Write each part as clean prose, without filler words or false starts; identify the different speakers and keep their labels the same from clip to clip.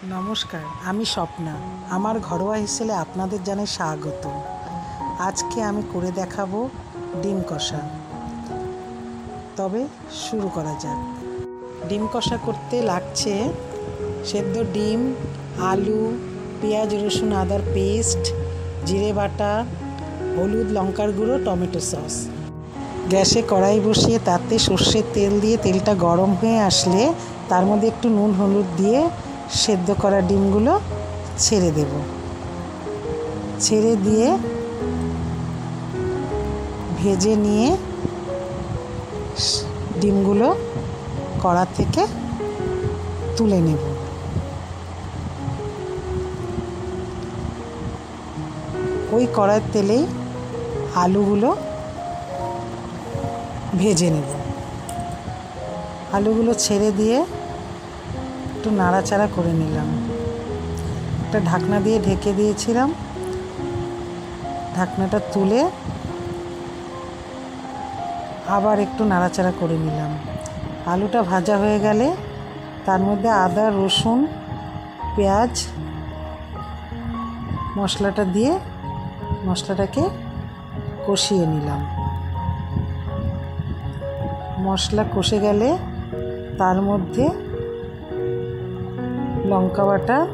Speaker 1: নমস্কার, আমি স্বপ্না। আমার ঘরোয়া হিসেবে আপনাদের জানাই স্বাগত। আজকে আমি করে দেখাবো ডিম কষা। তবে শুরু করা যাক। ডিম কষা করতে লাগছে সেদ্ধ ডিম, আলু, পেঁয়াজ, রসুন, আদার পেস্ট, জিরে বাটা, হলুদ, লঙ্কার গুঁড়ো, টমেটো সস। গ্যাসে কড়াই বসিয়ে তাতে সর্ষের তেল দিয়ে তেলটা গরম হয়ে আসলে তার মধ্যে একটু নুন হলুদ দিয়ে সেদ্ধ করা ডিমগুলো ছেড়ে দেব। ছেড়ে দিয়ে ভেজে নিয়ে ডিমগুলো কড়া থেকে তুলে নেব। ওই কড়াইয়ের তেলেই আলুগুলো ভেজে নেব। আলুগুলো ছেড়ে দিয়ে একটু নাড়াচাড়া করে নিলাম। একটা ঢাকনা দিয়ে ঢেকে দিয়েছিলাম। ঢাকনাটা তুলে আবার একটু নাড়াচাড়া করে নিলাম। আলুটা ভাজা হয়ে গেলে তার মধ্যে আদা, রসুন, পেঁয়াজ মশলাটা দিয়ে মশলাটাকে কষিয়ে নিলাম। মশলা কষে গেলে তার মধ্যে লঙ্কা বাটা,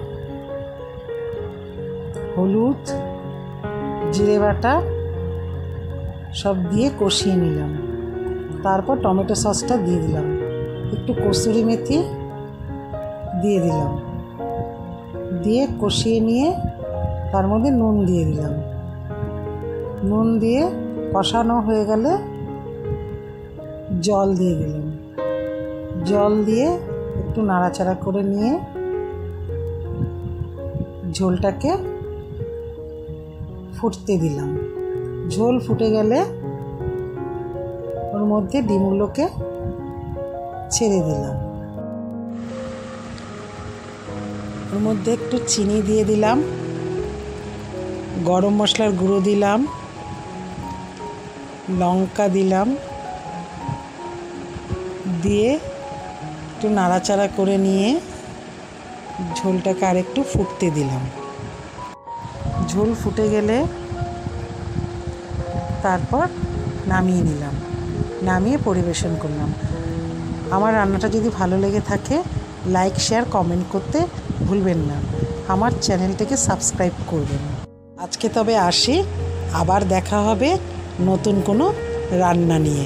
Speaker 1: হলুদ, জিরে বাটা সব দিয়ে কষিয়ে নিলাম। তারপর টমেটো সসটা দিয়ে দিলাম। একটু কসুরি মেথি দিয়ে দিলাম। দিয়ে কষিয়ে নিয়ে তার মধ্যে নুন দিয়ে দিলাম। নুন দিয়ে কষানো হয়ে গেলে জল দিয়ে দিলাম। জল দিয়ে একটু নাড়াচাড়া করে নিয়ে ঝোলটাকে ফুটতে দিলাম। ঝোল ফুটে গেলে ওর মধ্যে ডিমগুলোকে ছেড়ে দিলাম। ওর মধ্যে একটু চিনি দিয়ে দিলাম, গরম মশলার গুঁড়ো দিলাম, লঙ্কা দিলাম, দিয়ে একটু নাড়াচাড়া করে নিয়ে ঝোলটাকে আর একটু ফুটতে দিলাম। ঝোল ফুটে গেলে তারপর নামিয়ে নিলাম। নামিয়ে পরিবেশন করলাম। আমার রান্নাটা যদি ভালো লেগে থাকে লাইক, শেয়ার, কমেন্ট করতে ভুলবেন না। আমার চ্যানেলটাকে সাবস্ক্রাইব করবেন। আজকে তবে আসি, আবার দেখা হবে নতুন কোনো রান্না নিয়ে।